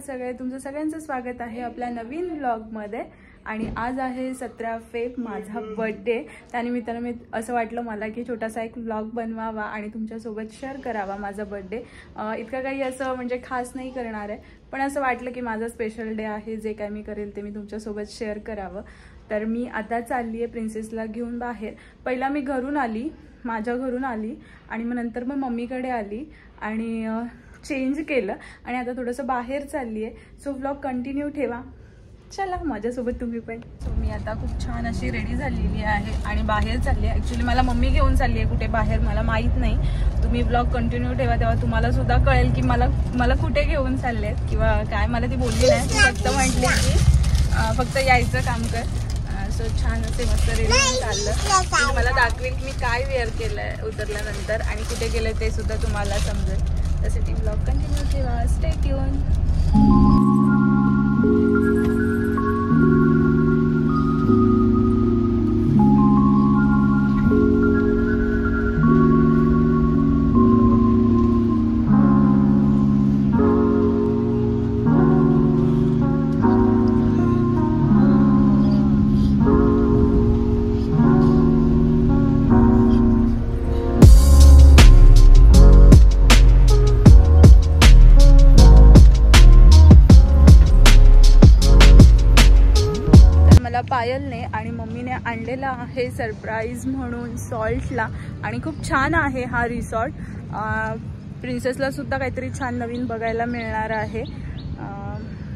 सगळे, तुमचं सगळ्यांचं स्वागत आहे आपल्या नवीन व्लॉगमध्ये। आणि आज आहे 17 फेब, माझा बर्थडे। त्यानिमित्ताने मी असं वाटलं मला की छोटासा एक व्लॉग बनवावा आणि तुमच्यासोबत शेअर करावा माझा बर्थडे। इतका काही असं म्हणजे खास नाही करणार आहे, पण असं वाटलं की माझा स्पेशल डे आहे, जे काय मी करेल ते मी तुमच्यासोबत शेअर करावं। तर मी आता चालली आहे प्रिन्सेसला घेऊन बाहेर। पहिला मी घरून आली, माझ्या घरून आली आणि मग नंतर मग मम्मीकडे आली आणि चेंज केलं आणि आता थोडंसं बाहेर चालली आहे। सो व्लॉग कंटिन्यू ठेवा, चला माझ्यासोबत तुम्ही पण। सो मी आता खूप छान अशी रेडी झालेली आहे आणि बाहेर चालली आहे। ॲक्च्युली मला मम्मी घेऊन चालली आहे कुठे बाहेर, मला माहीत नाही। तुम्ही व्लॉग कंटिन्यू ठेवा, तेव्हा तुम्हाला सुद्धा कळेल की मला कुठे घेऊन चालले आहेत किंवा काय। मला ती बोलली नाही, ती फक्त म्हटली की फक्त यायचं काम कर। सो छान असे मस्त रेडी चाललं। मला दाखवेल की मी काय वेअर केलंय उतरल्यानंतर आणि कुठे गेलं ते सुद्धा तुम्हाला समजेल। त्यासाठी व्लॉग कंटिन्यू ठेवा, स्टे ट्यून। पायलने आणि मम्मीने आणलेला आहे सरप्राईज म्हणून सॉल्टला, आणि खूप छान आहे हा रिसॉर्ट। प्रिन्सेसला सुद्धा काहीतरी छान नवीन बघायला मिळणार आहे।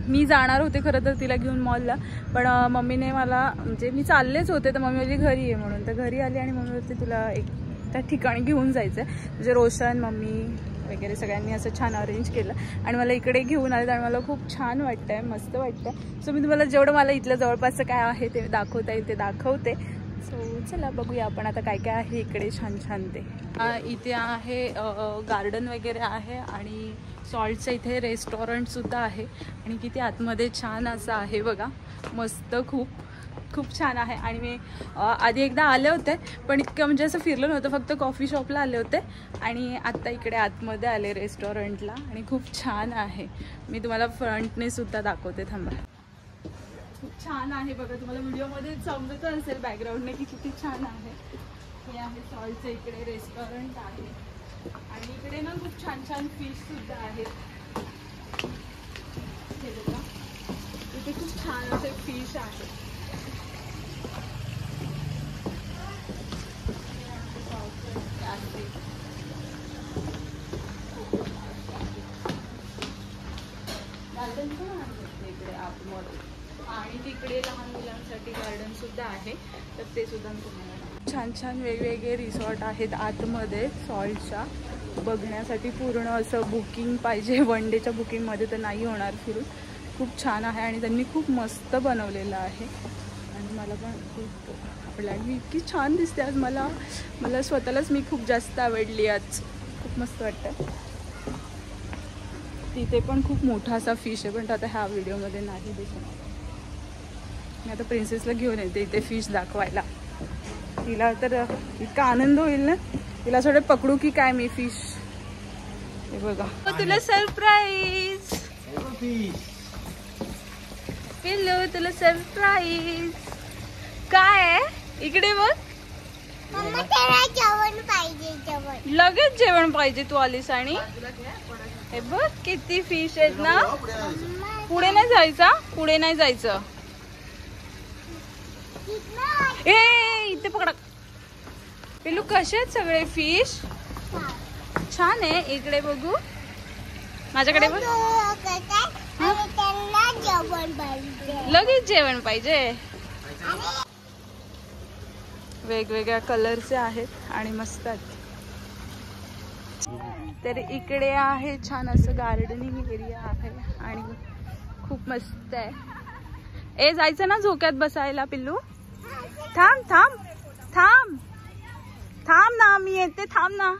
मी जाणार होते खरं तर तिला घेऊन मॉलला, पण मम्मीने मला म्हणजे मी चाललेच होते तर मम्मी माझी घरी आहे म्हणून, तर घरी आली आणि मम्मी होते तुला एक त्या ठिकाणी घेऊन जायचं आहे। म्हणजे रोशन, मम्मी वगैरे सगळ्यांनी असं छान अरेंज केलं आणि मला इकडे घेऊन आले आणि मला खूप छान वाटतंय, मस्त वाटतंय। सो मी तुम्हाला जेवढं मला इथलं जवळपासचं काय आहे ते दाखवता येईल ते दाखवते। सो चला बघूया आपण आता काय काय आहे इकडे छान छान ते। इथे आहे गार्डन वगैरे आहे आणि सॉल्टचं इथे रेस्टॉरंटसुद्धा आहे आणि किती आतमध्ये छान असं आहे बघा, मस्त खूप छान आहे। आणि मी आधी एकदा आले होते पण इतकं म्हणजे असं फिरलं नव्हतं, फक्त कॉफी शॉपला आले होते आणि आत्ता इकडे आतमध्ये आले रेस्टॉरंटला आणि खूप छान आहे। मी तुम्हाला फ्रंटने सुद्धा दाखवते, थांबा। खूप छान आहे बघा, तुम्हाला व्हिडिओमध्ये समजत असेल बॅकग्राऊंडने की किती छान आहे। हे आहे सॉल्टचं इकडे रेस्टॉरंट आहे आणि इकडे ना खूप छान छान फिशसुद्धा आहेत। हे बघा इथे खूप छान असे फिश आहे। गार्डन पण आहे इकडे आतमध्ये आणि तिकडे लहान मुलांसाठी गार्डन सुद्धा आहे, तर ते सुद्धा तुम्हाला छान छान वेगवेगळे रिसॉर्ट आहेत आतमध्ये सॉल्टच्या। बघण्यासाठी पूर्ण असं बुकिंग पाहिजे, वन डेच्या बुकिंगमध्ये तर नाही होणार फिरून। खूप छान आहे आणि त्यांनी खूप मस्त बनवलेलं आहे आणि मला पण खूप आवडलं। इतकी छान दिसते आज, मला स्वतःलाच मी खूप जास्त आवडली आज, खूप मस्त वाटतं। तिथे पण खूप मोठा असा फिश आहे, पण आता ह्या व्हिडिओमध्ये नाही दिसणार। मी आता प्रिन्सेसला घेऊन येते इथे फिश दाखवायला, तिला तर इतका आनंद होईल ना, तिला थोडे पकडू की काय मी फिश। हे बघा तुला सरप्राईज, पिल्लू तुला सरप्राईज काय आहे इकडे बघ। जेवण पाहिजे, लगेच जेवण पाहिजे तू आलीस आणि हे बघ किती फिश आहेत ना। पुढे नाही जायचा, पुढे नाही जायचं। ए इथे पकडा पिल्लू, कसे आहेत सगळे फिश? छान आहे, इकडे बघू माझ्याकडे बघ। लगेच जेवण पाहिजे, वेगवेगळ्या कलरचे आहेत आणि मस्त आहेत। तर इकडे आहे छान असं गार्डनिंग एरिया आहे आणि खूप मस्त आहे। ए जायचं ना झोक्यात बसायला पिल्लू? थांब थांब थांब थांब ना, मी येते, थांब ना।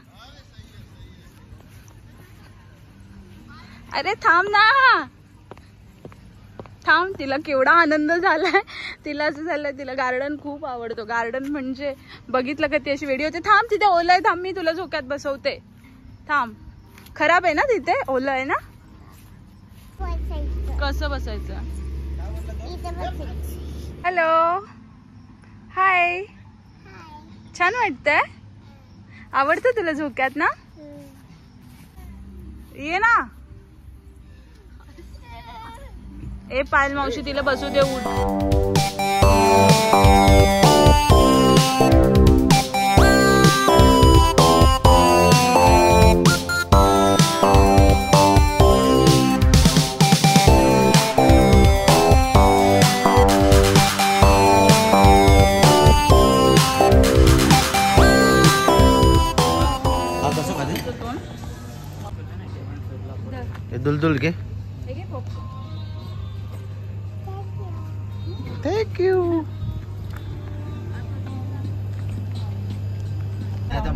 अरे थांब ना, थांब। तिला केवढा आनंद झालाय, तिला असं झालंय तिला गार्डन खूप आवडतो। गार्डन म्हणजे बघितलं का ती अशी वेडी होते। थांब तिथे ओलं आहे, थांब मी तुला झोक्यात बसवते, थांब। खराब आहे ना तिथे, ओलं आहे ना। कसं बसायचं? हॅलो, हाय. छान वाटतंय? आवडतं तुला झोक्यात ना? ये ना. ए पायल मावशी तिला बसू दे. उठ. दुलदुल के थैंक यू. आता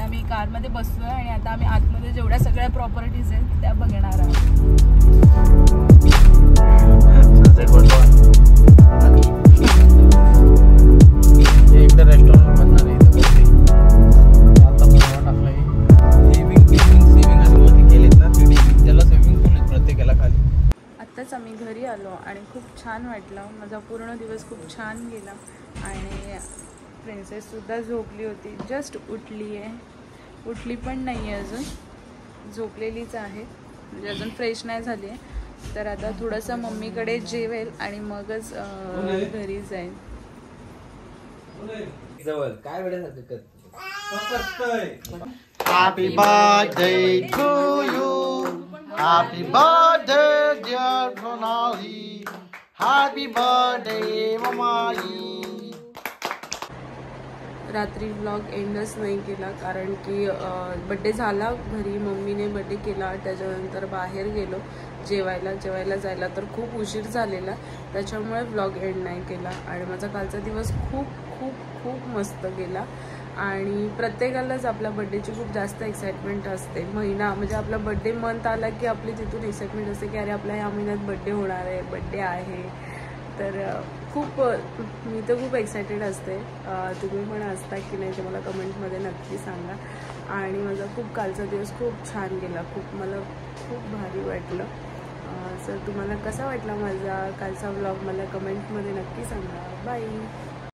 आम्ही कार मध्ये बसलोय आणि आता आम्ही आतमध्ये जेवढ्या सगळ्या प्रॉपर्टीज आहेत त्या बघणार आहोत. रेस्टॉरंट बनणार आहे. आत्ताच आम्ही घरी आलो आणि खूप छान वाटलं. माझा पूर्ण दिवस खूप छान गेला आणि प्रिन्सेससुद्धा झोपली होती. जस्ट उठली पण नाही आहे अजून, झोपलेलीच आहे. म्हणजे अजून फ्रेश नाही झाली आहे. तर आता थोडंसं मम्मीकडे जेवेल आणि मगच घरी जाईल. Happy birthday to you. Happy birthday dear Pranali. Happy birthday Mamali. रात्री व्लॉग एंडच नाही केला कारण की बड्डे झाला घरी. मम्मीने बड्डे केला, त्याच्यानंतर बाहेर गेलो जेवायला जायला तर खूप उशीर झालेला. त्याच्यामुळे व्लॉग एंड नाही केला आणि माझा कालचा दिवस खूप खूप खूप मस्त गेला. आणि प्रत्येकालाच आपल्या बड्डेची खूप जास्त एक्साइटमेंट असते. महिना म्हणजे आपला बड्डे मंथ आला की आपली तिथून एक्साइटमेंट असते की अरे आपल्या या महिन्यात बड्डे होणार आहे, बड्डे आहे. तर मी तर खूप एक्सायटेड असते. तुम्ही पण असता की नाही ते मला कमेंटमध्ये नक्की सांगा. आणि माझा खूप कालचा दिवस खूप छान गेला. मला खूप भारी वाटलं. सर तुम्हाला कसा वाटला माझा कालचा व्लॉग मला कमेंटमध्ये नक्की सांगा. बाय.